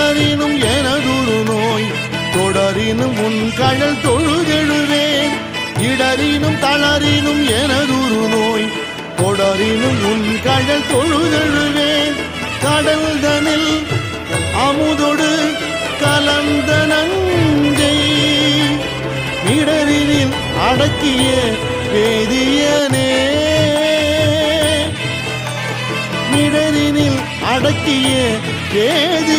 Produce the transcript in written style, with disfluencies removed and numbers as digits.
இடரினும் எனதுரு நோய் தொடரினும் உன் கழல் தொழுதெழுவேன். இடரினும் தளரினும் எனதுரு நோய் தொடரினும் உன் கழல் தொழுதெழுவேன். கடல்தனில் அமுதொடு கலந்த நஞ்சை இடரினில் அடக்கிய வேதியனே. இடரினில் அடக்கிய வேதி